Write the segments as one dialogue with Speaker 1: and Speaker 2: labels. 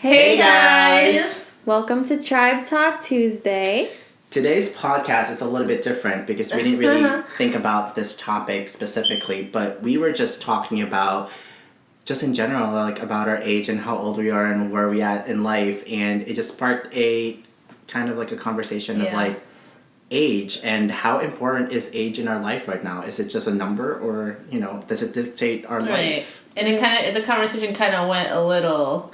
Speaker 1: Hey guys! Welcome to Tribe Talk Tuesday.
Speaker 2: Today's podcast is a little bit different because we didn't really think about this topic specifically, but we were just talking about, just in general, like about our age and how old we are and where we at in life, and it just sparked a kind of like a conversation of like age and how important is age in our life right now. Is it just a number, or does it dictate our life?
Speaker 3: And the conversation kind of went a little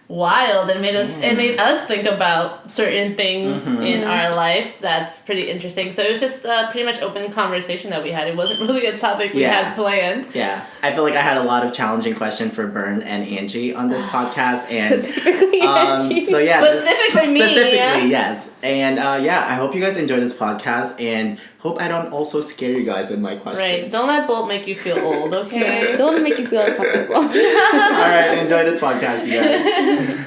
Speaker 3: wild and made us think about certain things in our life. That's pretty interesting. So it was just a pretty much open conversation that we had. It wasn't really a topic we had planned.
Speaker 2: Yeah, I feel like I had a lot of challenging questions for Bern and Angie on this podcast, and
Speaker 1: Specifically Angie.
Speaker 2: so yeah,
Speaker 3: Specifically me.
Speaker 2: Specifically, yes, and I hope you guys enjoy this podcast, and hope I don't also scare you guys with my questions.
Speaker 3: Right, don't let Bolt make you feel old, okay?
Speaker 1: Don't make you feel uncomfortable.
Speaker 2: All right, enjoy this podcast, you guys.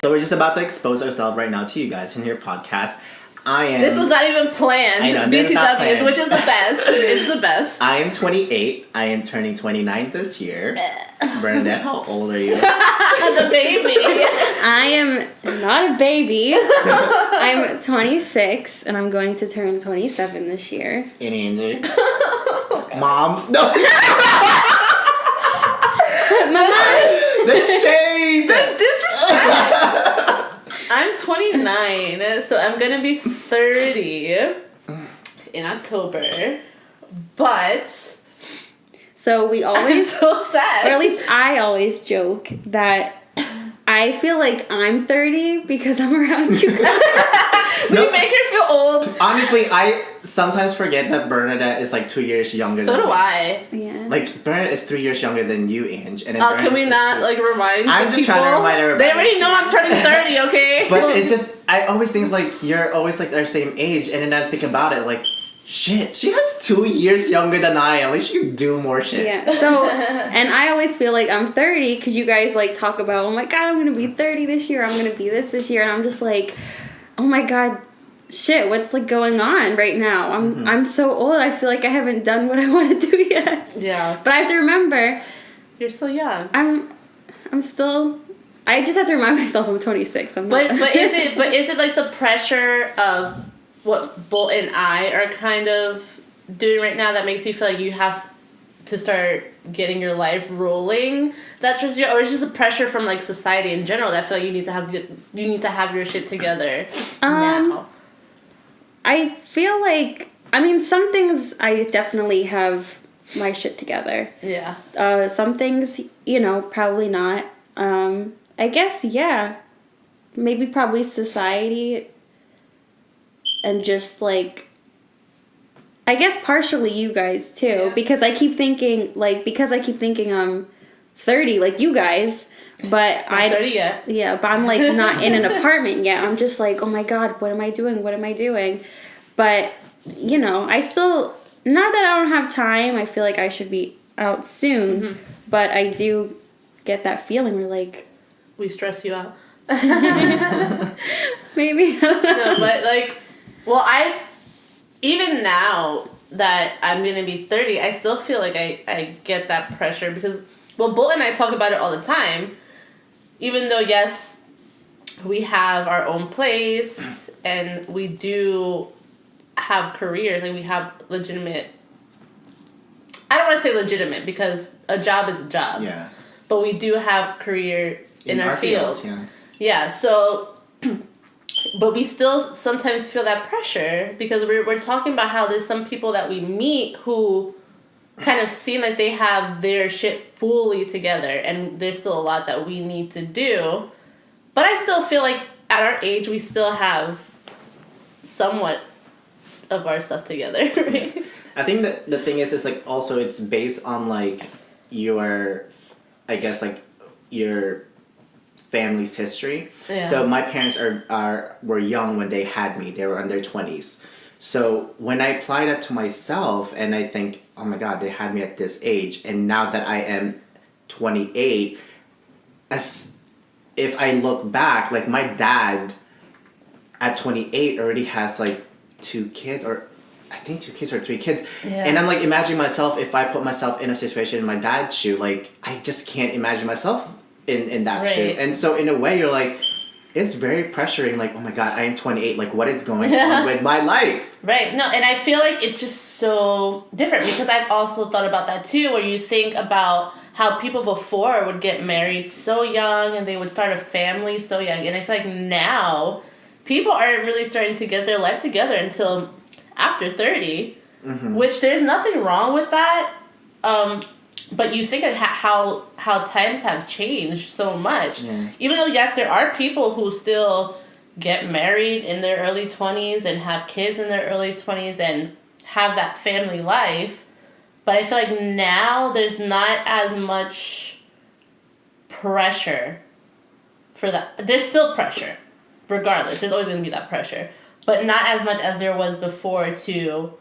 Speaker 2: So we're just about to expose ourselves right now to you guys in your podcast.
Speaker 3: This was not even planned.
Speaker 2: I know, this is not planned.
Speaker 3: BTWs, which is the best. It's the best.
Speaker 2: I am 28. I am turning 29 this year. Bernadette, how old are you?
Speaker 3: The baby.
Speaker 1: I am not a baby. I'm 26 and I'm going to turn 27 this year.
Speaker 2: And Angie. Mom. No. The shade.
Speaker 3: The disrespect. I'm 29, so I'm gonna be 30 in October. But
Speaker 1: So we always,
Speaker 3: I'm so sad.
Speaker 1: or at least I always joke that I feel like I'm 30 because I'm around you guys.
Speaker 3: We make her feel old.
Speaker 2: Honestly, I sometimes forget that Bernadette is like 2 years younger
Speaker 3: So
Speaker 2: than
Speaker 3: do
Speaker 2: me.
Speaker 3: I.
Speaker 1: Yeah.
Speaker 2: Like, Bernadette is 3 years younger than you, Ange. And then
Speaker 3: Can
Speaker 2: Bernadette
Speaker 3: we
Speaker 2: is
Speaker 3: not like remind
Speaker 2: I'm
Speaker 3: the
Speaker 2: just
Speaker 3: people?
Speaker 2: trying to remind everybody.
Speaker 3: They already know I'm turning 30, okay?
Speaker 2: But it's just, I always think like, you're always like our same age. And then I think about it like, shit, she has 2 years younger than I am. Like, she can do more shit.
Speaker 1: Yeah. So, and I always feel like I'm 30 because you guys like talk about, oh my god, I'm gonna be 30 this year. I'm gonna be this year, and I'm just like, oh my god, shit, what's like going on right now? I'm so old. I feel like I haven't done what I want to do yet.
Speaker 3: Yeah.
Speaker 1: But I have to remember,
Speaker 3: You're so young.
Speaker 1: I'm still. I just have to remind myself I'm 26. I'm not.
Speaker 3: But is it like the pressure of what Bolt and I are kind of doing right now that makes you feel like you have to start getting your life rolling? That's just or it's just a pressure from like society in general that feel like you need to have your shit together now.
Speaker 1: I feel like, I mean, some things I definitely have my shit together.
Speaker 3: Yeah.
Speaker 1: Some things, probably not. I guess, yeah. Maybe probably society and just like, I guess partially you guys too.
Speaker 3: Yeah.
Speaker 1: Because I keep thinking I'm 30 like you guys. But
Speaker 3: Not 30 yet.
Speaker 1: Yeah, but I'm like not in an apartment yet. I'm just like, oh my god, what am I doing? What am I doing? But, I still, not that I don't have time, I feel like I should be out soon. But I do get that feeling where like...
Speaker 3: We stress you out.
Speaker 1: Maybe.
Speaker 3: No, but like, even now that I'm going to be 30, I still feel like I get that pressure because, Bolt and I talk about it all the time. Even though, yes, we have our own place and we do have careers, like we have legitimate... I don't want to say legitimate because a job is a job.
Speaker 2: Yeah.
Speaker 3: But we do have careers in our field.
Speaker 2: Yeah.
Speaker 3: Yeah, so... But we still sometimes feel that pressure because we're talking about how there's some people that we meet who kind of seem like they have their shit fully together and there's still a lot that we need to do. But I still feel like at our age we still have somewhat of our stuff together, right?
Speaker 2: I think that the thing is like also it's based on like your, I guess like your family's history.
Speaker 3: Yeah.
Speaker 2: So my parents were young when they had me. They were in their 20s. So when I apply that to myself and I think, oh my god, they had me at this age, and now that I am 28, as if I look back, like my dad at 28 already has like 2 kids, or I think 2 kids or 3 kids.
Speaker 3: Yeah.
Speaker 2: And I'm like imagining myself, if I put myself in a situation in my dad's shoe, like I just can't imagine myself in that
Speaker 3: Right.
Speaker 2: shoe. And so in a way you're like, it's very pressuring, like, oh my god, I am 28, like what is going on with my life?
Speaker 3: Right. No, and I feel like it's just so different because I've also thought about that too, where you think about how people before would get married so young and they would start a family so young. And I feel like now people aren't really starting to get their life together until after 30, which there's nothing wrong with that. But you think of how times have changed so much.
Speaker 2: Yeah.
Speaker 3: Even though, yes, there are people who still get married in their early 20s and have kids in their early 20s and have that family life. But I feel like now there's not as much pressure for that. There's still pressure, regardless. There's always going to be that pressure. But not as much as there was before to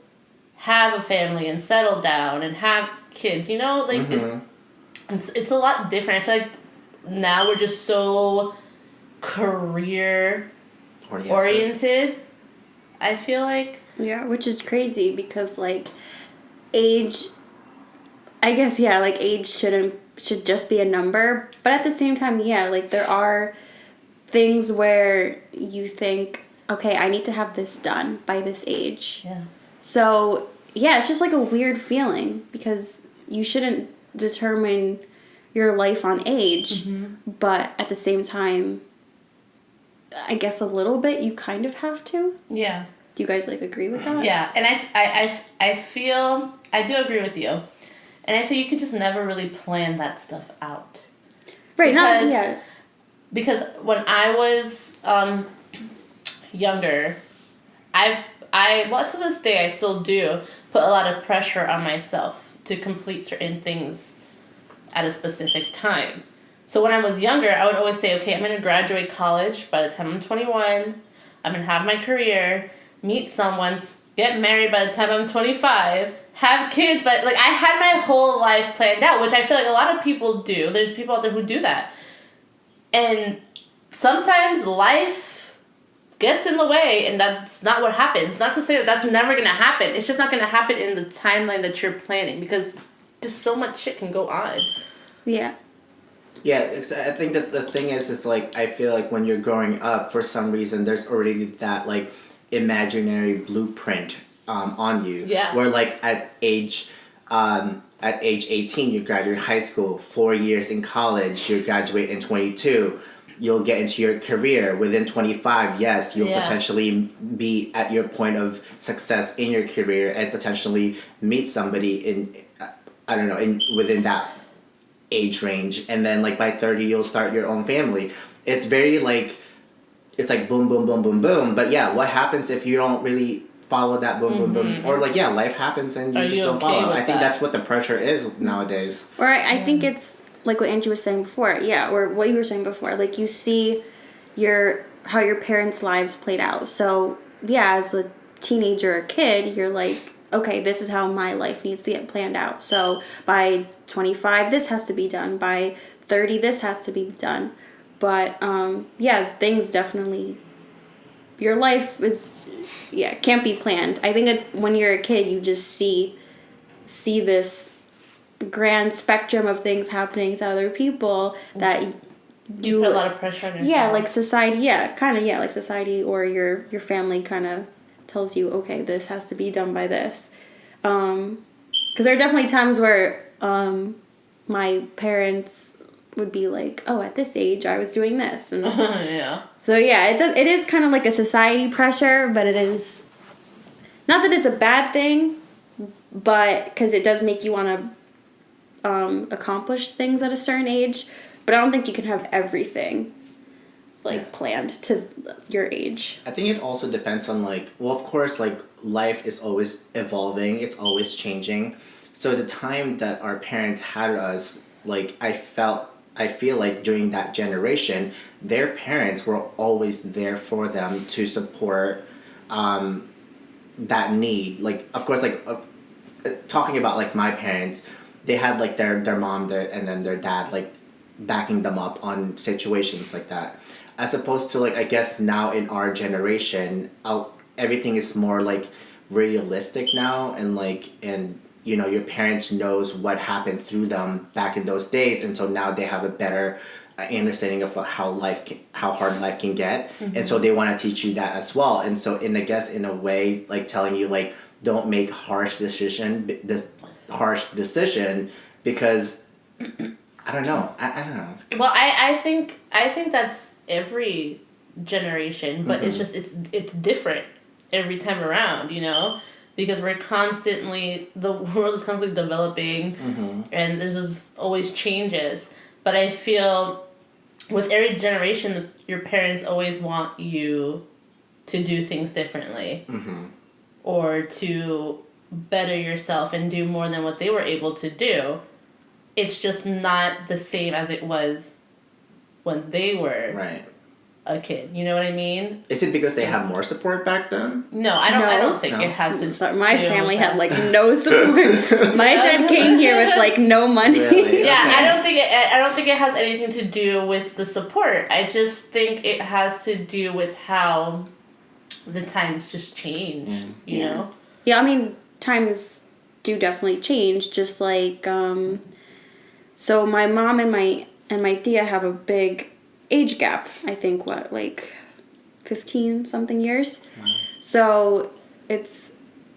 Speaker 3: have a family and settle down and have kids, you know? Like, it's a lot different. I feel like now we're just so career oriented. I feel like.
Speaker 1: Yeah, which is crazy because like age, I guess, yeah, like age should just be a number, but at the same time, yeah, like there are things where you think, okay, I need to have this done by this age.
Speaker 3: Yeah.
Speaker 1: So yeah, it's just like a weird feeling because you shouldn't determine your life on age, but at the same time, I guess a little bit you kind of have to.
Speaker 3: Yeah.
Speaker 1: Do you guys like agree with that?
Speaker 3: Yeah, and I feel I do agree with you, and I feel you could just never really plan that stuff out.
Speaker 1: Right.
Speaker 3: Because- Because when I was younger, I well, to this day I still do put a lot of pressure on myself to complete certain things at a specific time. So when I was younger, I would always say, okay, I'm going to graduate college by the time I'm 21. I'm going to have my career, meet someone, get married by the time I'm 25, have kids. But like I had my whole life planned out, which I feel like a lot of people do. There's people out there who do that. And sometimes life gets in the way, and that's not what happens. Not to say that that's never going to happen. It's just not going to happen in the timeline that you're planning because just so much shit can go on.
Speaker 1: Yeah.
Speaker 2: Yeah, I think that the thing is, it's like, I feel like when you're growing up, for some reason, there's already that, like, imaginary blueprint on you.
Speaker 3: Yeah.
Speaker 2: Where, like, at age 18, you graduate high school, 4 years in college, you graduate in 22, you'll get into your career. Within 25, yes, you'll potentially be at your point of success in your career and potentially meet somebody in, I don't know, within that age range, and then like by 30 you'll start your own family. It's very like, it's like boom boom boom boom boom, but yeah, what happens if you don't really follow that boom boom boom, or like, yeah, life happens and you just don't follow. I think that's what the pressure is nowadays.
Speaker 1: Or I think it's like what Angie was saying before, yeah, or what you were saying before, like you see how your parents' lives played out. So yeah, as a teenager or kid, you're like, okay, this is how my life needs to get planned out. So by 25, this has to be done. By 30, this has to be done. But yeah, things definitely, your life is, yeah, can't be planned. I think it's when you're a kid, you just see this grand spectrum of things happening to other people that
Speaker 3: you put a lot of pressure on yourself. Yeah,
Speaker 1: like society, like society or your family kind of tells you, okay, this has to be done by this. Because there are definitely times where my parents would be like, oh, at this age I was doing this, and
Speaker 3: yeah.
Speaker 1: So yeah, it is kind of like a society pressure, but it is not that it's a bad thing, but because it does make you want to accomplish things at a certain age. But I don't think you can have everything like planned to your age.
Speaker 2: I think it also depends on like, well, of course, like life is always evolving, it's always changing. So the time that our parents had us, like I feel like during that generation, their parents were always there for them to support that need. Like, of course, like talking about like my parents, they had like their mom and then their dad like backing them up on situations like that. As opposed to like, I guess now in our generation, everything is more like realistic now, and like, and you know, your parents knows what happened through them back in those days, and so now they have a better understanding of how hard life can get, and so they want to teach you that as well. And so, I guess in a way, like telling you like don't make harsh decision because I don't know. I don't know.
Speaker 3: Well, I think that's every generation, but it's just it's different every time around, you know, because the world is constantly developing, and there's just always changes. But I feel with every generation, your parents always want you to do things differently, or to better yourself and do more than what they were able to do. It's just not the same as it was when they were a kid. You know what I mean?
Speaker 2: Is it because they have more support back then?
Speaker 3: No, I don't think it has to.
Speaker 1: Sorry, my family had like no support. My dad came here with like no money.
Speaker 2: Really?
Speaker 3: Yeah,
Speaker 2: Okay.
Speaker 3: I don't think it has anything to do with the support. I just think it has to do with how the times just change. You know?
Speaker 1: Yeah, I mean, times do definitely change. Just like, so my mom and my tia have a big age gap. I think what, like 15 something years.
Speaker 2: Wow.
Speaker 1: So it's,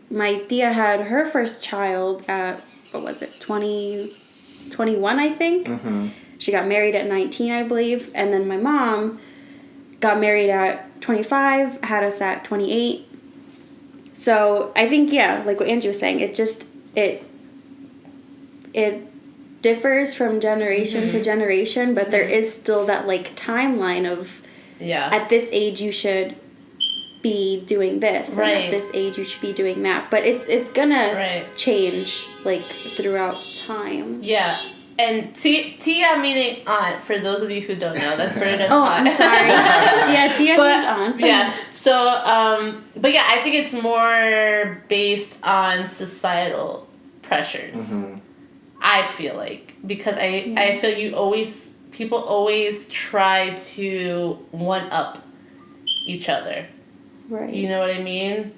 Speaker 1: my tia had her first child at, what was it, 21 I think. She got married at 19 I believe, and then my mom got married at 25, had us at 28. So I think, yeah, like what Angie was saying, it just it differs from generation to generation, but there is still that like timeline of at this age you should be doing this, and at this age you should be doing that. But it's gonna change like throughout time.
Speaker 3: Yeah. And Tia meaning aunt, for those of you who don't know, that's Bernadette's
Speaker 1: Oh,
Speaker 3: aunt.
Speaker 1: I'm sorry. Yeah, Tia means aunt.
Speaker 3: Yeah. So, but yeah, I think it's more based on societal pressures. I feel like, because I feel people always try to one up each other.
Speaker 1: Right.
Speaker 3: You know what I mean?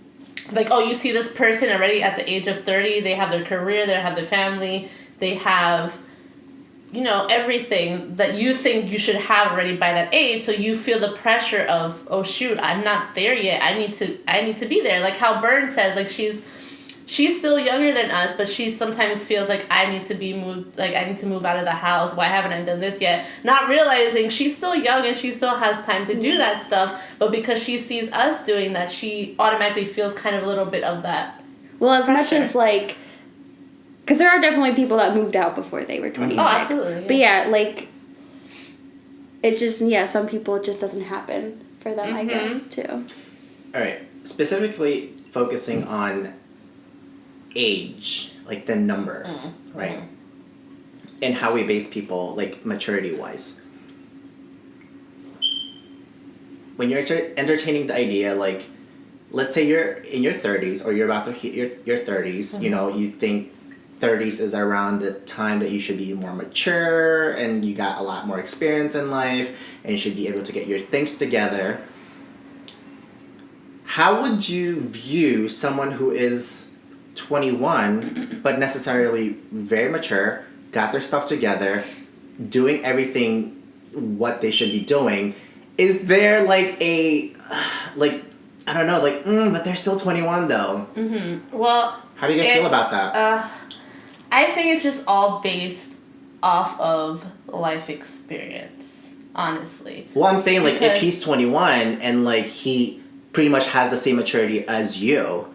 Speaker 3: Like, oh, you see this person already at the age of 30, they have their career, they have their family, they have, you know, everything that you think you should have already by that age, so you feel the pressure of, oh shoot, I'm not there yet, I need to be there. Like how Bern says, like she's still younger than us, but she sometimes feels like I need to move out of the house. Why haven't I done this yet? Not realizing she's still young and she still has time to do that stuff, but because she sees us doing that, she automatically feels kind of a little bit of that.
Speaker 1: Well, as
Speaker 3: pressure.
Speaker 1: much as like, because there are definitely people that moved out before they were 26.
Speaker 3: Oh, absolutely. Yeah.
Speaker 1: But yeah, like, it's just, some people it just doesn't happen for them, I guess, too.
Speaker 2: All right. Specifically focusing on age, like the number, right? And how we base people, like maturity-wise. When you're entertaining the idea, like, let's say you're in your 30s or you're about to hit your 30s, you know, you think 30s is around the time that you should be more mature and you got a lot more experience in life and you should be able to get your things together. How would you view someone who is 21 but necessarily very mature, got their stuff together, doing everything what they should be doing? Is there like a I don't know, but they're still 21 though.
Speaker 3: Well,
Speaker 2: how do you guys feel about that?
Speaker 3: I think it's just all based off of life experience, honestly.
Speaker 2: Well, I'm saying, like,
Speaker 3: Because
Speaker 2: if he's 21 and, like, he pretty much has the same maturity as you,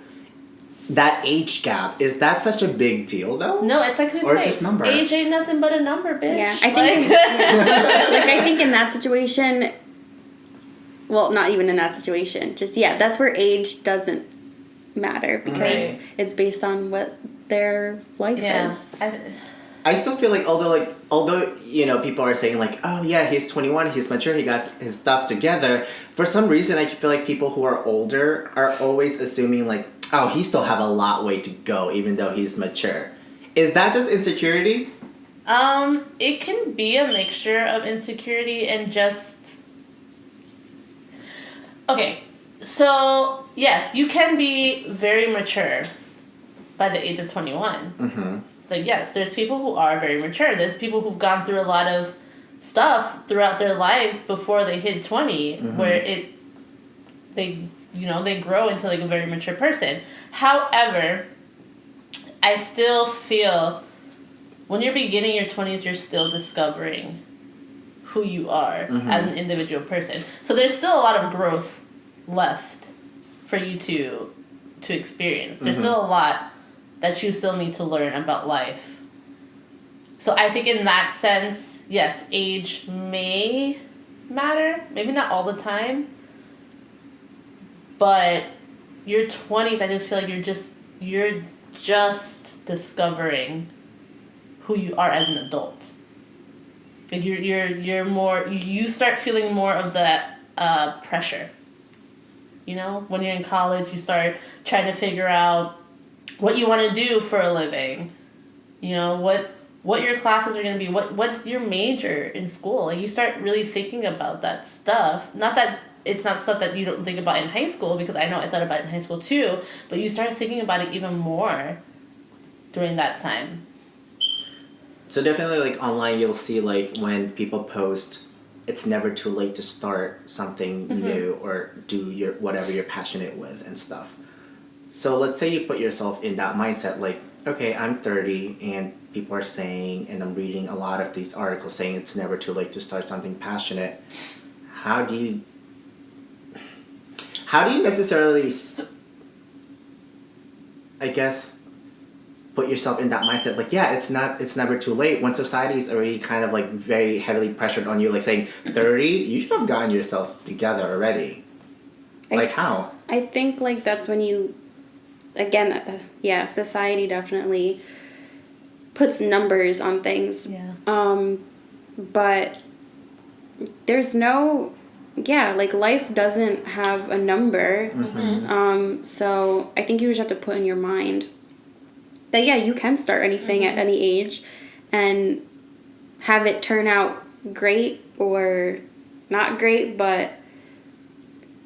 Speaker 2: that age gap, is that such a big deal, though?
Speaker 3: No, it's like,
Speaker 2: or it's just number.
Speaker 3: Age ain't nothing but a number, bitch.
Speaker 1: Yeah, I think, I think in that situation, well, not even in that situation, just, that's where age doesn't matter because it's based on what their life is.
Speaker 2: I still feel like although you know people are saying like, oh yeah, he's 21, he's mature, he got his stuff together, for some reason I feel like people who are older are always assuming like, oh, he still have a lot way to go even though he's mature. Is that just insecurity?
Speaker 3: It can be a mixture of insecurity and just... Okay, so yes, you can be very mature by the age of 21. Like, yes, there's people who are very mature. There's people who've gone through a lot of stuff throughout their lives before they hit 20, where they grow into like a very mature person. However, I still feel when you're beginning your 20s, you're still discovering who you are as an individual person. So there's still a lot of growth left for you to experience. There's still a lot that you still need to learn about life. So I think in that sense, yes, age may matter. Maybe not all the time. But your 20s, I just feel like you're just discovering who you are as an adult. Like you're more, you start feeling more of that pressure. You know, when you're in college, you start trying to figure out what you want to do for a living. You know, what your classes are going to be, what's your major in school. Like, you start really thinking about that stuff. Not that it's not stuff that you don't think about in high school, because I know I thought about it in high school too, but you start thinking about it even more during that time.
Speaker 2: So definitely, like, online you'll see, like, when people post, it's never too late to start something new or do whatever you're passionate with and stuff. So let's say you put yourself in that mindset, like, okay, I'm 30 and people are saying, and I'm reading a lot of these articles saying it's never too late to start something passionate. How do you necessarily, I guess, put yourself in that mindset, like, yeah, it's never too late, when society is already kind of like very heavily pressured on you, like saying 30, you should have gotten yourself together already. Like, how?
Speaker 1: I think like that's when you, again, society definitely puts numbers on things.
Speaker 3: Yeah.
Speaker 1: But there's no, like, life doesn't have a number. So I think you just have to put in your mind that, you can start anything at any age and have it turn out great or not great, but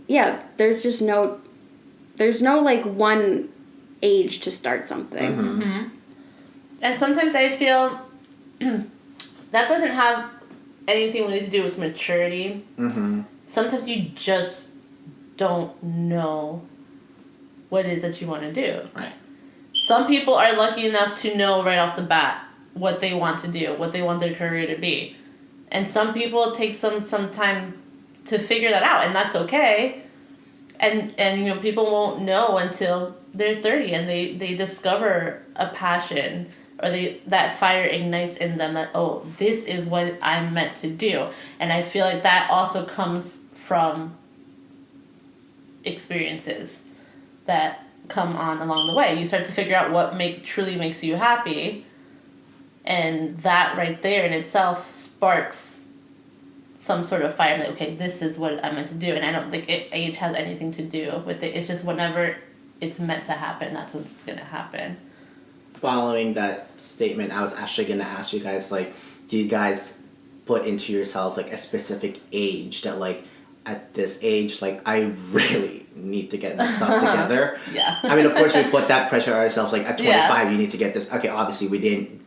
Speaker 1: there's no like one age to start something.
Speaker 3: And sometimes I feel that doesn't have anything really to do with maturity. Sometimes you just don't know what it is that you want to do.
Speaker 2: Right.
Speaker 3: Some people are lucky enough to know right off the bat what they want to do, what they want their career to be. And some people take some time to figure that out, and that's okay. And people won't know until they're 30 and they discover a passion, or that fire ignites in them that, oh, this is what I'm meant to do. And I feel like that also comes from experiences that come on along the way. You start to figure out what truly makes you happy, and that right there in itself sparks some sort of fire. Like, okay, this is what I'm meant to do. And I don't think age has anything to do with it. It's just whenever it's meant to happen, that's when it's going to happen.
Speaker 2: Following that statement, I was actually going to ask you guys, like, do you guys put into yourself, like, a specific age that, like, at this age, like, I really need to get this stuff together?
Speaker 3: Yeah.
Speaker 2: I mean, of course, we put that pressure on ourselves, like, at 25, you need to get this. Okay, obviously, we didn't,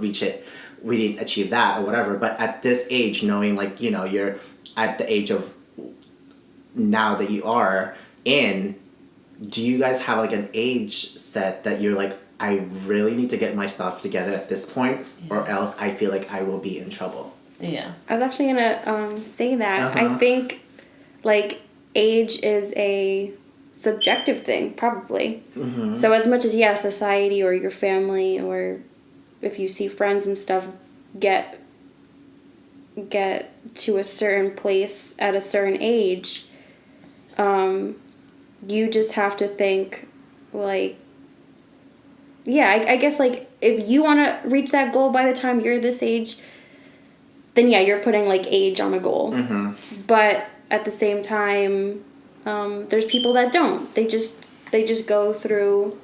Speaker 2: reach it. We didn't achieve that or whatever. But at this age, knowing, like, you're at the age of now that you are in, do you guys have, like, an age set that you're like, I really need to get my stuff together at this point, or else I feel like I will be in trouble?
Speaker 3: Yeah.
Speaker 1: I was actually gonna say that. I think, like, age is a subjective thing, probably. So as much as, society or your family, or if you see friends and stuff get to a certain place at a certain age, you just have to think, like, I guess, like, if you want to reach that goal by the time you're this age, then you're putting, like, age on a goal. But at the same time, there's people that don't. They just go through,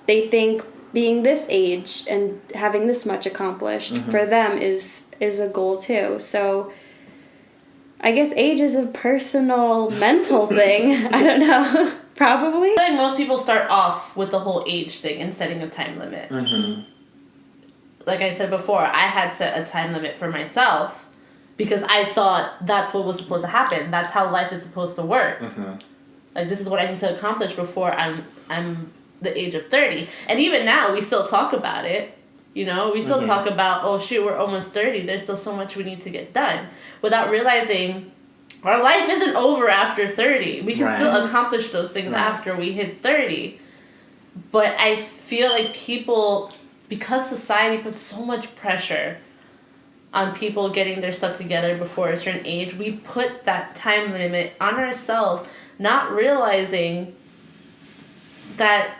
Speaker 1: they think being this age and having this much accomplished for them is a goal too. So I guess age is a personal mental thing. I don't know. Probably.
Speaker 3: I feel like most people start off with the whole age thing and setting a time limit. Like I said before, I had set a time limit for myself, because I thought that's what was supposed to happen. That's how life is supposed to work. Like, this is what I need to accomplish before I'm the age of 30. And even now, we still talk about it. You know, we still talk about, oh shoot, we're almost 30. There's still so much we need to get done. Without realizing our life isn't over after 30. We can still accomplish those things after we hit 30. But I feel like people, because society puts so much pressure on people getting their stuff together before a certain age, we put that time limit on ourselves, not realizing that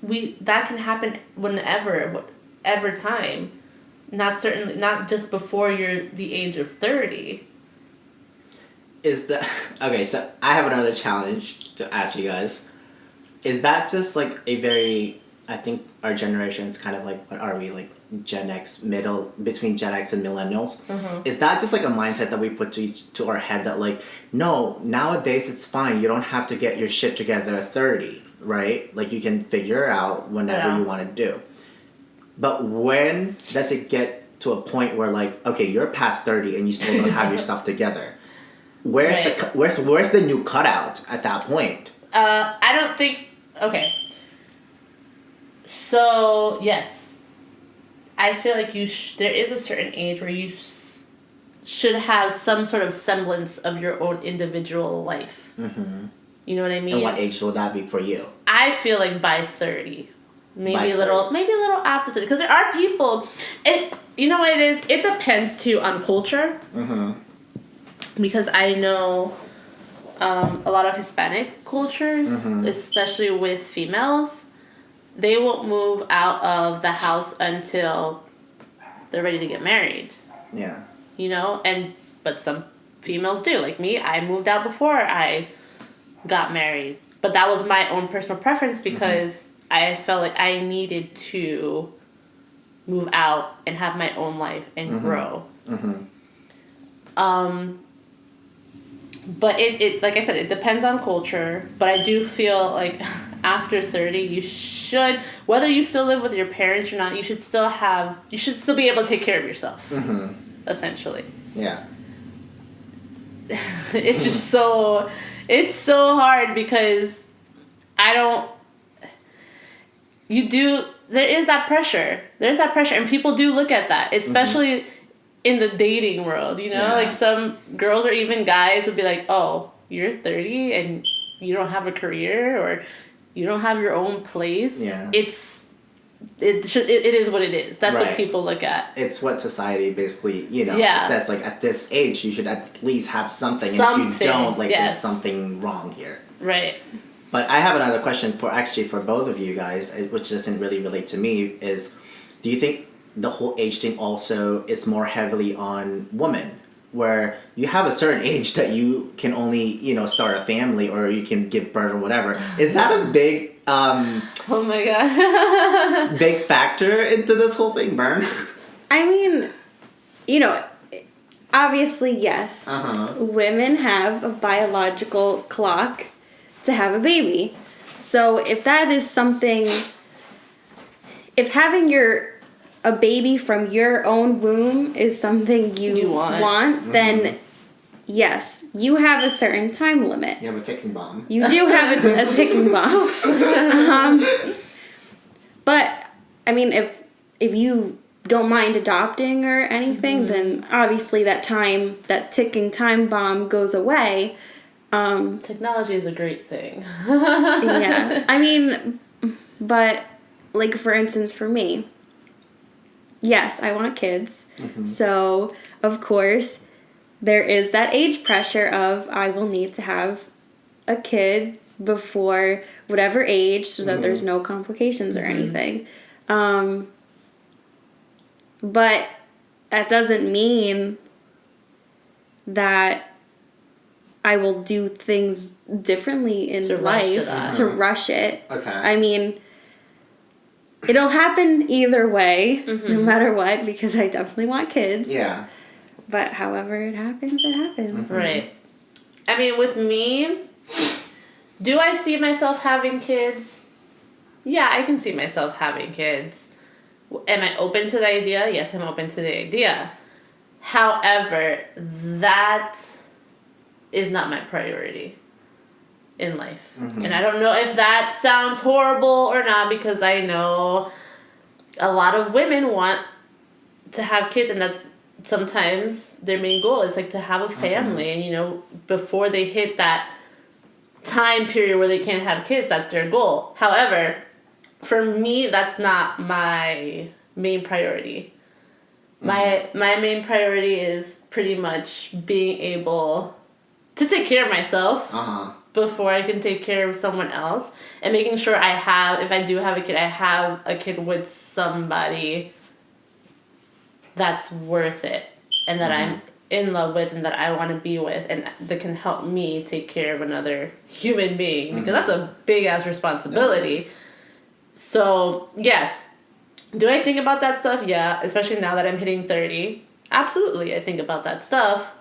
Speaker 3: that can happen whenever time. Not just before you're the age of 30.
Speaker 2: Okay, so I have another challenge to ask you guys. Is that just like a very, I think our generation's kind of like, what are we, like Gen X, between Gen X and millennials? Is that just like a mindset that we put to our head that like, no, nowadays it's fine, you don't have to get your shit together at 30, right? Like you can figure it out whenever you want to do. But when does it get to a point where like, okay, you're past 30 and you still don't have your stuff together? Where's the new cutout at that point?
Speaker 3: I don't think. Okay. So yes, I feel like there is a certain age where you should have some sort of semblance of your own individual life. You know what I mean?
Speaker 2: And what age will that be for you?
Speaker 3: I feel like by 30. Maybe a little after 30. Because there are people. You know what it is? It depends too on culture. Because I know a lot of Hispanic cultures, especially with females, they won't move out of the house until they're ready to get married.
Speaker 2: Yeah.
Speaker 3: You know, but some females do. Like me, I moved out before I got married. But that was my own personal preference because I felt like I needed to move out and have my own life and grow. But it like I said, it depends on culture. But I do feel like after 30, you should, whether you still live with your parents or not, you should still be able to take care of yourself. Essentially.
Speaker 2: Yeah.
Speaker 3: It's just it's so hard because there is that pressure. There's that pressure, and people do look at that, especially in the dating world, you know?
Speaker 2: Yeah.
Speaker 3: Like some girls or even guys would be like, oh, you're 30 and you don't have a career or you don't have your own place.
Speaker 2: Yeah.
Speaker 3: It is what it is. That's what people look at.
Speaker 2: It's what society basically,
Speaker 3: Yeah.
Speaker 2: says, like, at this age, you should at least have something. And if you don't, like, there's something wrong here.
Speaker 3: Right.
Speaker 2: But I have another question for both of you guys, which doesn't really relate to me, is do you think the whole age thing also is more heavily on women? Where you have a certain age that you can only, start a family or you can give birth or whatever. Is that a big,
Speaker 3: oh my God.
Speaker 2: big factor into this whole thing, Bern?
Speaker 1: I mean, obviously, yes. Women have a biological clock to have a baby. So if that is something, if having a baby from your own womb is something you want, then yes, you have a certain time limit.
Speaker 2: You have a ticking bomb.
Speaker 1: You do have a ticking bomb. But I mean, if you don't mind adopting or anything, then obviously that ticking time bomb goes away.
Speaker 3: Technology is a great thing.
Speaker 1: Yeah. I mean, but like for instance for me, yes, I want kids. So, of course, there is that age pressure of I will need to have a kid before whatever age so that there's no complications or anything. But that doesn't mean that I will do things differently in life to rush it.
Speaker 2: Okay.
Speaker 1: I mean, it'll happen either way, no matter what, because I definitely want kids.
Speaker 2: Yeah.
Speaker 1: But however it happens, it happens.
Speaker 3: Right. I mean, with me, do I see myself having kids? Yeah, I can see myself having kids. Am I open to the idea? Yes, I'm open to the idea. However, that is not my priority in life.
Speaker 2: Mm-hmm.
Speaker 3: And I don't know if that sounds horrible or not, because I know a lot of women want to have kids, and that's sometimes their main goal is like to have a family.
Speaker 2: Mm-hmm.
Speaker 3: And you know, before they hit that time period where they can't have kids, that's their goal. However, for me, that's not my main priority. My main priority is pretty much being able to take care of myself before I can take care of someone else, and making sure I have, if I do have a kid, I have a kid with somebody that's worth it, and that I'm in love with, and that I want to be with, and that can help me take care of another human being, because that's a big ass responsibility. So yes, do I think about that stuff? Yeah, especially now that I'm hitting 30. Absolutely, I think about that stuff.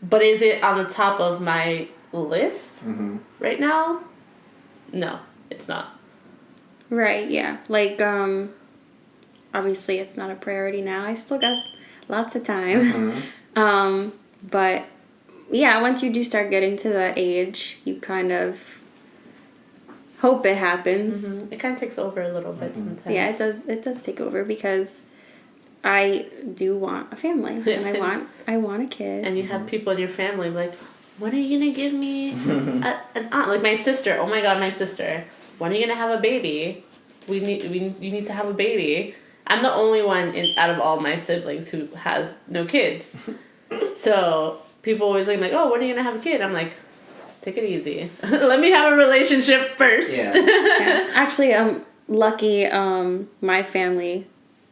Speaker 3: But is it on the top of my list right now? No, it's not.
Speaker 1: Right, yeah. Like, obviously it's not a priority now. I still got lots of time. But yeah, once you do start getting to that age, you kind of hope it happens.
Speaker 3: It kind of takes over a little bit sometimes.
Speaker 1: Yeah, it does take over, because I do want a family, and I want a kid.
Speaker 3: And you have people in your family like, when are you gonna give me an aunt? Like my sister. Oh my god, my sister. When are you gonna have a baby? You need to have a baby. I'm the only one out of all my siblings who has no kids. So people always like, oh, when are you gonna have a kid? I'm like, take it easy. Let me have a relationship first.
Speaker 1: Yeah. Actually, I'm lucky. My family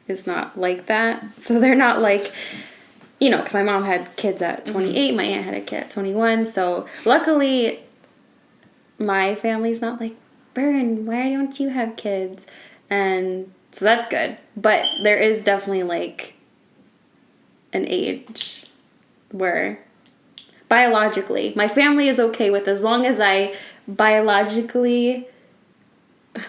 Speaker 1: is not like that. So they're not like, you know, because my mom had kids at 28, my aunt had a kid at 21. So luckily, my family's not like, Bern, why don't you have kids? And so that's good. But there is definitely like an age where biologically, my family is okay with, as long as I biologically,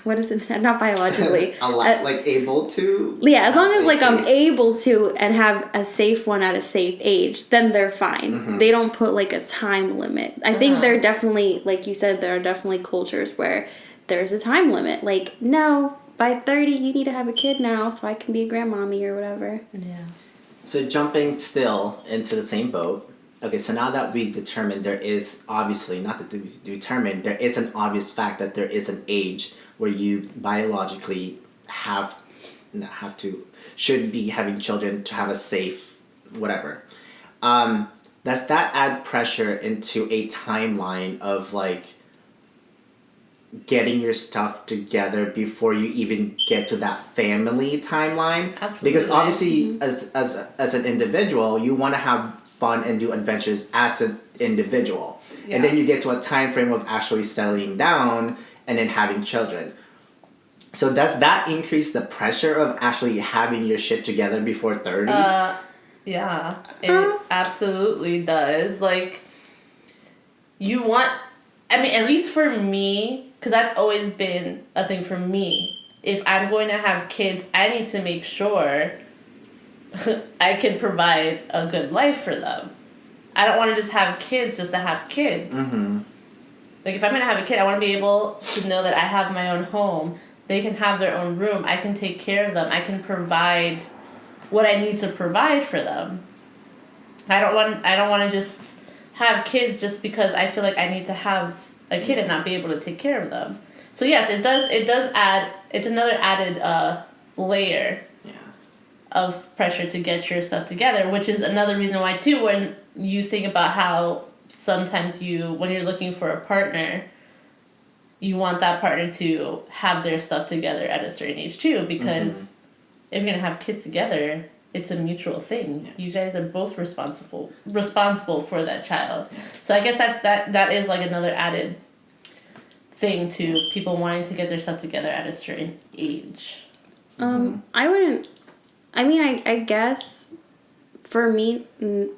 Speaker 1: what is it? Not biologically.
Speaker 2: Like able to?
Speaker 1: Yeah, as long as like
Speaker 2: safe.
Speaker 1: I'm able to and have a safe one at a safe age, then they're fine. They don't put like a time limit. I think there are definitely, like you said, there are definitely cultures where there's a time limit. Like, no, by 30 you need to have a kid now so I can be a grandmommy or whatever.
Speaker 3: Yeah.
Speaker 2: So jumping still into the same boat. Okay, so now that we determined there is obviously, not that we determined, there is an obvious fact that there is an age where you biologically should be having children to have a safe whatever. Does that add pressure into a timeline of like getting your stuff together before you even get to that family timeline?
Speaker 3: Absolutely.
Speaker 2: Because obviously as an individual, you want to have fun and do adventures as an individual. And then you get to a time frame of actually settling down and then having children. So does that increase the pressure of actually having your shit together before 30?
Speaker 3: Yeah, it absolutely does. Like, you want, I mean, at least for me, because that's always been a thing for me. If I'm going to have kids, I need to make sure I can provide a good life for them. I don't want to just have kids just to have kids. Like, if I'm going to have a kid, I want to be able to know that I have my own home. They can have their own room. I can take care of them. I can provide what I need to provide for them. I don't want to just have kids just because I feel like I need to have a kid and not be able to take care of them. So yes, it does add, it's another added layer of pressure to get your stuff together, which is another reason why too, when you think about how sometimes when you're looking for a partner, you want that partner to have their stuff together at a certain age too, because if you're gonna have kids together, it's a mutual thing. Yeah. You guys are both responsible for that child. Yeah. So I guess that is like another added thing to people wanting to get their stuff together at a certain age.
Speaker 1: I guess for me,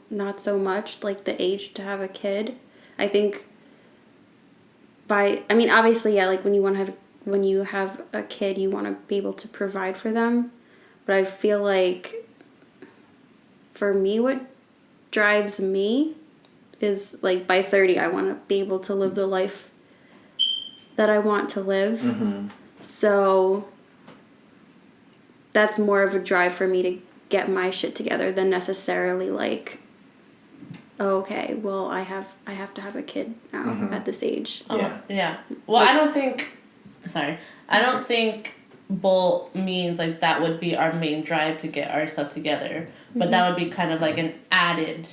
Speaker 1: not so much like the age to have a kid. I think obviously, yeah, like when you have a kid, you want to be able to provide for them. But I feel like for me, what drives me is like by 30, I want to be able to live the life that I want to live.
Speaker 2: Mm-hmm.
Speaker 1: So that's more of a drive for me to get my shit together than necessarily like, oh, okay, well, I have to have a kid now at this age.
Speaker 2: Yeah.
Speaker 3: Yeah. Well, I don't think bolt means like that would be our main drive to get our stuff together, but that would be kind of like an added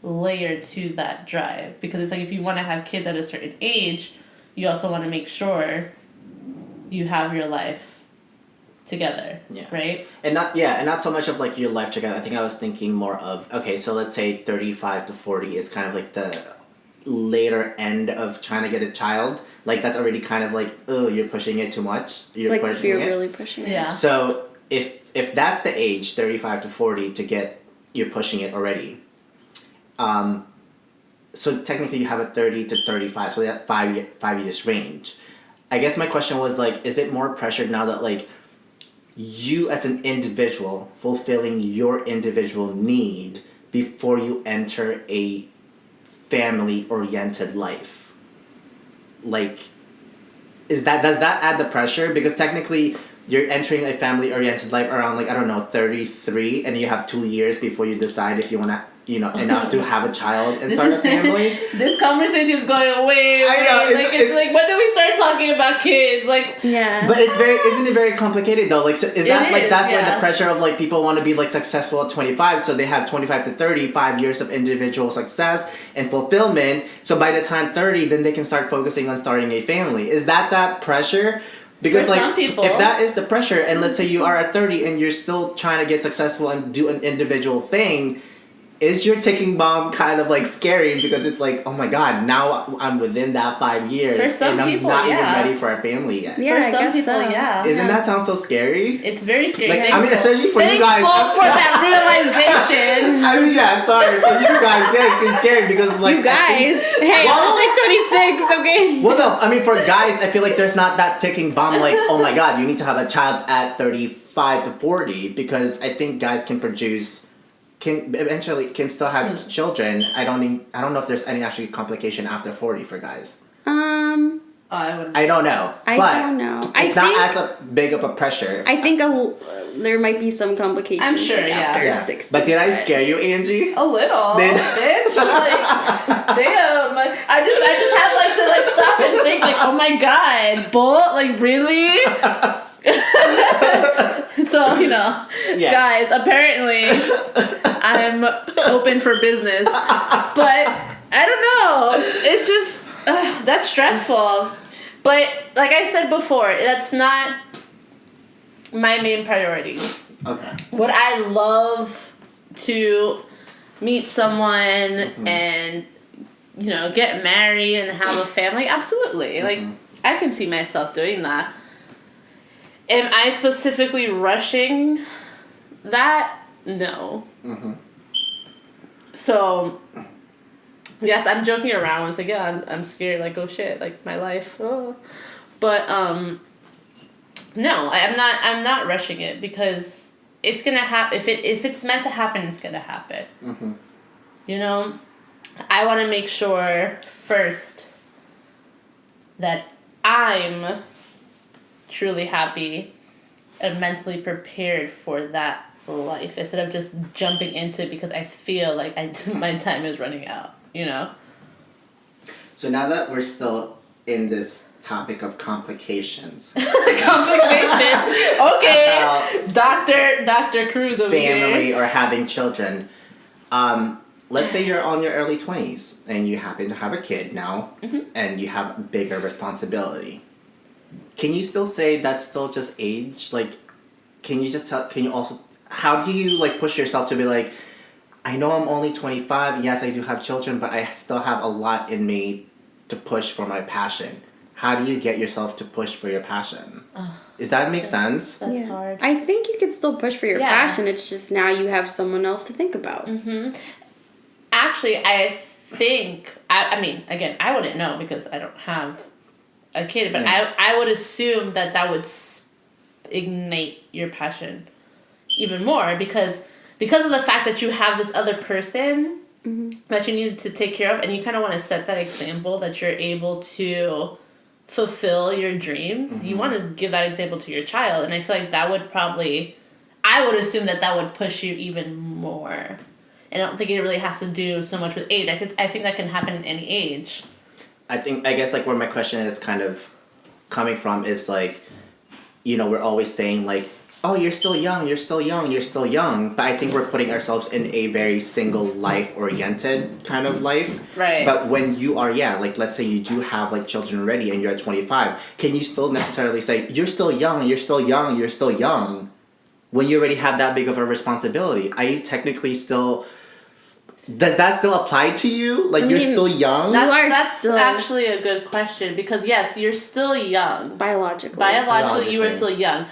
Speaker 3: layer to that drive, because it's like if you want to have kids at a certain age, you also want to make sure you have your life together.
Speaker 2: Yeah.
Speaker 3: Right?
Speaker 2: And not so much of like your life together. I think I was thinking more of, okay, so let's say 35 to 40 is kind of like the later end of trying to get a child. Like that's already kind of like, oh, you're pushing it too much. You're
Speaker 1: Like
Speaker 2: pushing
Speaker 1: you're
Speaker 2: it.
Speaker 1: really pushing it.
Speaker 3: Yeah.
Speaker 2: So if that's the age, 35 to 40, to get, you're pushing it already. So technically you have a 30 to 35, so that 5 years range. I guess my question was like, is it more pressured now that like you as an individual fulfilling your individual need before you enter a family oriented life? Like, does that add the pressure? Because technically you're entering a family oriented life around like, I don't know, 33, and you have 2 years before you decide if you want to, enough to have a child and start a family.
Speaker 3: This conversation is going way.
Speaker 2: I know,
Speaker 3: It's like, when do we start talking about kids? Like,
Speaker 1: Yeah.
Speaker 2: But isn't it very complicated though? Like, so is that like, that's why
Speaker 3: yeah.
Speaker 2: the pressure of like people want to be like successful at 25, so they have 25 to 30, 5 years of individual success and fulfillment. So by the time 30, then they can start focusing on starting a family. Is that pressure? Because
Speaker 3: For
Speaker 2: like,
Speaker 3: some people.
Speaker 2: if that is the pressure, and let's say you are at 30 and you're still trying to get successful and do an individual thing, is your ticking bomb kind of like scary, because it's like, oh my god, now I'm within that 5 years
Speaker 3: For some
Speaker 2: and I'm
Speaker 3: people,
Speaker 2: not
Speaker 3: yeah.
Speaker 2: even ready for a family yet.
Speaker 1: Yeah,
Speaker 3: for
Speaker 1: I
Speaker 3: some
Speaker 1: guess
Speaker 3: people,
Speaker 1: so.
Speaker 3: yeah.
Speaker 2: Isn't that sound so scary?
Speaker 3: It's very scary.
Speaker 2: Like, I mean, especially for you
Speaker 3: Thankful
Speaker 2: guys.
Speaker 3: for that realization.
Speaker 2: I mean, yeah, sorry. For you guys, yeah, it's scary because it's like...
Speaker 1: You guys, hey, I'm like 26, okay?
Speaker 2: Well, no, I mean, for guys, I feel like there's not that ticking bomb like, oh my god, you need to have a child at 35 to 40, because I think guys can still have children. I don't know if there's any actually complication after 40 for guys.
Speaker 3: I wouldn't.
Speaker 2: I don't know.
Speaker 1: I
Speaker 2: but
Speaker 1: don't know.
Speaker 2: It's not as big of a pressure.
Speaker 1: I think there might be some complications.
Speaker 3: I'm sure,
Speaker 1: like,
Speaker 3: yeah.
Speaker 1: after 60.
Speaker 2: But did I scare you, Angie?
Speaker 3: A little,
Speaker 2: Did-
Speaker 3: bitch. Like, damn. I just had like to like stop and think like, oh my god, bull, like really? So
Speaker 2: Yeah.
Speaker 3: guys, apparently I'm open for business, but I don't know. It's just that's stressful. But like I said before, that's not my main priority.
Speaker 2: Okay.
Speaker 3: Would I love to meet someone and get married and have a family? Absolutely. Like I can see myself doing that. Am I specifically rushing that? No. So yes, I'm joking around. I was like, yeah, I'm scared. Like, oh shit, like my life. Oh. But no, I'm not rushing it, because it's gonna happen. If it's meant to happen, it's gonna happen. I want to make sure first that I'm truly happy and mentally prepared for that life, instead of just jumping into it because I feel like my time is running out.
Speaker 2: So now that we're still in this topic of complications,
Speaker 3: Complications. Okay.
Speaker 2: about
Speaker 3: Dr. Cruz over
Speaker 2: family
Speaker 3: here.
Speaker 2: or having children, let's say you're on your early 20s and you happen to have a kid now, and you have bigger responsibility. Can you still say that's still just age? Like, can you also, how do you like push yourself to be like, I know I'm only 25, yes I do have children, but I still have a lot in me to push for my passion. How do you get yourself to push for your passion? Does that make sense?
Speaker 3: That's hard.
Speaker 1: I think you could still push for your
Speaker 3: Yeah.
Speaker 1: passion. It's just now you have someone else to think about.
Speaker 3: Actually, I think, I mean, again, I wouldn't know because I don't have a kid, but
Speaker 2: Yeah.
Speaker 3: I would assume that would ignite your passion even more, because because of the fact that you have this other person that you need to take care of, and you kind of want to set that example that you're able to fulfill your dreams. You want to give that example to your child, and I feel like that would probably, I would assume that would push you even more. And I don't think it really has to do so much with age. I think that can happen in any age.
Speaker 2: I guess like where my question is kind of coming from is like, you know, we're always saying like, oh, you're still young, you're still young, you're still young. But I think we're putting ourselves in a very single life oriented kind of life.
Speaker 3: Right.
Speaker 2: But when you are, like let's say you do have like children already and you're at 25, can you still necessarily say, you're still young, you're still young, you're still young, when you already have that big of a responsibility? Are you technically still... Does that still apply to you? Like, you're still young?
Speaker 3: That's
Speaker 1: still
Speaker 3: actually a good question, because yes, you're still young. Biologically, you are still young.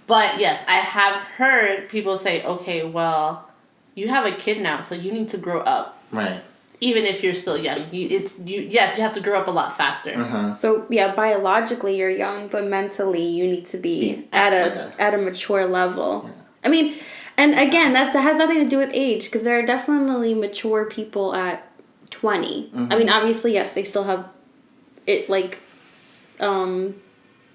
Speaker 3: But yes, I have heard people say, okay, well, you have a kid now, so you need to grow up.
Speaker 2: Right.
Speaker 3: Even if you're still young. Yes, you have to grow up a lot faster.
Speaker 2: Uh-huh.
Speaker 1: So, yeah, biologically you're young, but mentally you need to be at a mature level. Yeah. I mean... And again, that has nothing to do with age, because there are definitely mature people at 20. I mean, obviously, yes, they still have it like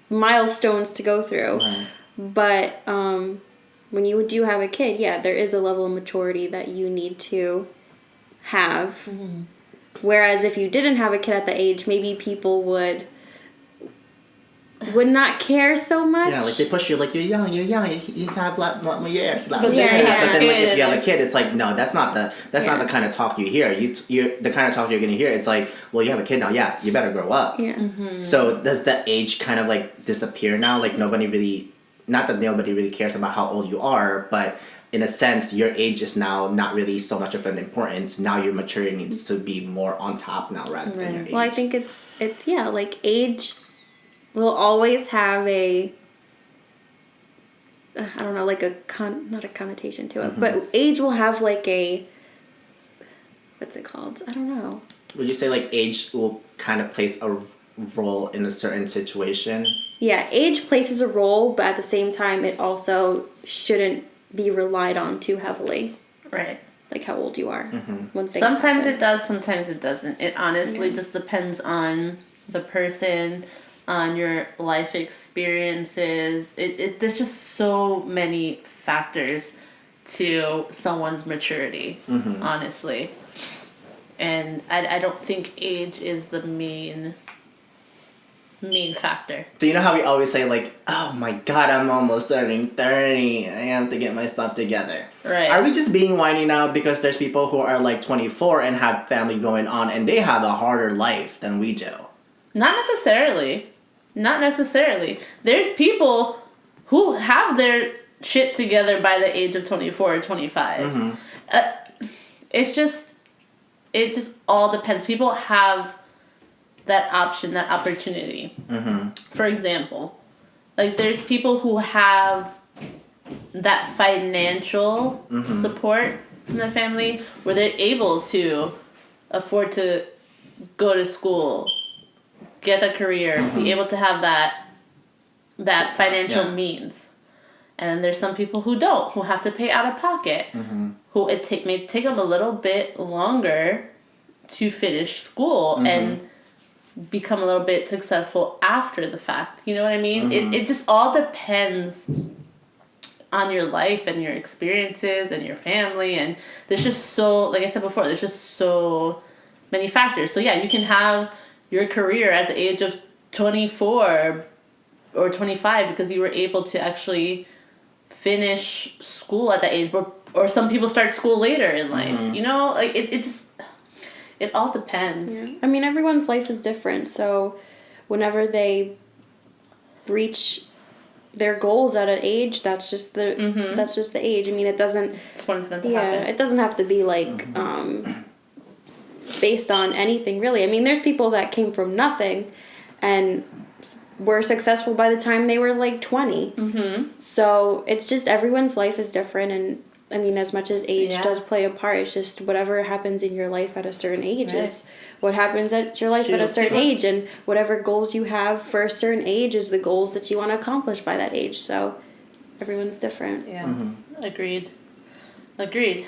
Speaker 1: milestones to go through.
Speaker 2: Right.
Speaker 1: But when you do have a kid, yeah, there is a level of maturity that you need to have. Mm-hmm. Whereas if you didn't have a kid at the age, maybe people would not care so much.
Speaker 2: Yeah, like they push you, like you're young, you have a lot more years. But then
Speaker 3: like,
Speaker 2: if you have a kid, it's like, no, that's not the kind of talk you hear. You're the kind of talk you're gonna hear. It's like, well, you have a kid now, yeah, you better grow up.
Speaker 1: Yeah. Mm-hmm.
Speaker 2: So does the age kind of like disappear now? Like nobody really cares about how old you are, but in a sense, your age is now not really so much of an importance. Now your maturity needs to be more on top now rather than your age.
Speaker 1: Well, I think it's like age will always have a, I don't know, like not a connotation to it, but age will have like a, what's it called? I don't know.
Speaker 2: Would you say like age will kind of place a role in a certain situation?
Speaker 1: Yeah, age places a role, but at the same time, it also shouldn't be relied on too heavily.
Speaker 3: Right.
Speaker 1: Like how old you are. When things
Speaker 3: sometimes
Speaker 1: happen.
Speaker 3: it does, sometimes it doesn't. It honestly just depends on the person, on your life experiences. There's just so many factors to someone's maturity, honestly. And I don't think age is the main factor.
Speaker 2: So you know how we always say like, oh my god, I'm almost turning 30. I have to get my stuff together.
Speaker 3: Right.
Speaker 2: Are we just being whiny now because there's people who are like 24 and have family going on and they have a harder life than we do?
Speaker 3: Not necessarily. There's people who have their shit together by the age of 24 or 25. It just all depends. People have that option, that opportunity. For example, like there's people who have that financial support from the family where they're able to afford to go to school, get a career, be able to have that financial means. And there's some people who don't, who have to pay out of pocket, who may take them a little bit longer to finish school and become a little bit successful after the fact. You know what I mean? It just all depends on your life and your experiences and your family, and there's just so, like I said before, there's just so many factors. So yeah, you can have your career at the age of 24 or 25 because you were able to actually finish school at that age, or some people start school later in life. You know, like it all depends.
Speaker 1: Yeah. I mean, everyone's life is different, so whenever they reach their goals at an age, that's just the age. I mean, it doesn't.
Speaker 3: It's when it's meant to happen.
Speaker 1: It doesn't have to be like based on anything really. I mean, there's people that came from nothing and were successful by the time they were like 20. So it's just everyone's life is different, and I mean, as much as age does play a part, it's just whatever happens in your life at a certain age is what happens at your life at a certain age, and whatever goals you have for a certain age is the goals that you want to accomplish by that age. So everyone's different.
Speaker 3: Yeah, agreed. Agreed.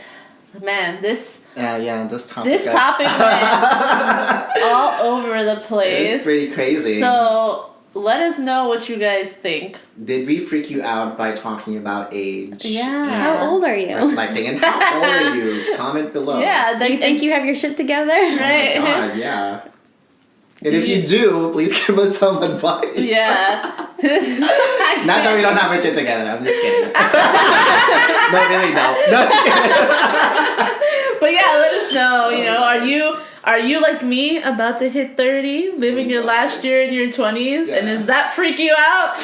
Speaker 3: Man, this
Speaker 2: this topic.
Speaker 3: this topic went all over the place.
Speaker 2: It's pretty crazy.
Speaker 3: So let us know what you guys think.
Speaker 2: Did we freak you out by talking about age?
Speaker 3: Yeah.
Speaker 1: How old are you?
Speaker 2: Reflecting, and how old are you? Comment below.
Speaker 3: Yeah.
Speaker 1: Do you think you have your shit together?
Speaker 3: Right.
Speaker 2: Oh my god, yeah. And if you do, please give us some advice.
Speaker 3: Yeah.
Speaker 2: Not that we don't have our shit together. I'm just kidding. No, really, no.
Speaker 3: But yeah, let us know. You know, are you like me, about to hit 30, living your last year in your 20s, and does that freak you out?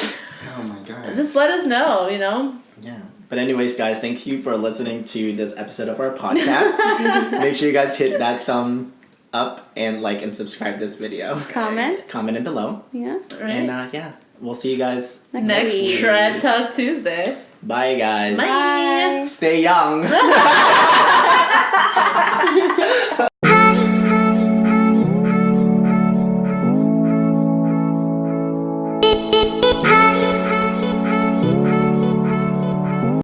Speaker 2: Oh my god.
Speaker 3: Just let us know. You know.
Speaker 2: Yeah. But anyways, guys, thank you for listening to this episode of our podcast. Make sure you guys hit that thumb up and like and subscribe this video.
Speaker 1: Comment.
Speaker 2: Comment it below.
Speaker 1: Yeah.
Speaker 3: Right.
Speaker 2: And yeah, we'll see you guys
Speaker 3: Next
Speaker 1: week.
Speaker 3: Trad Talk Tuesday.
Speaker 2: Bye, guys.
Speaker 3: Bye.
Speaker 2: Stay young.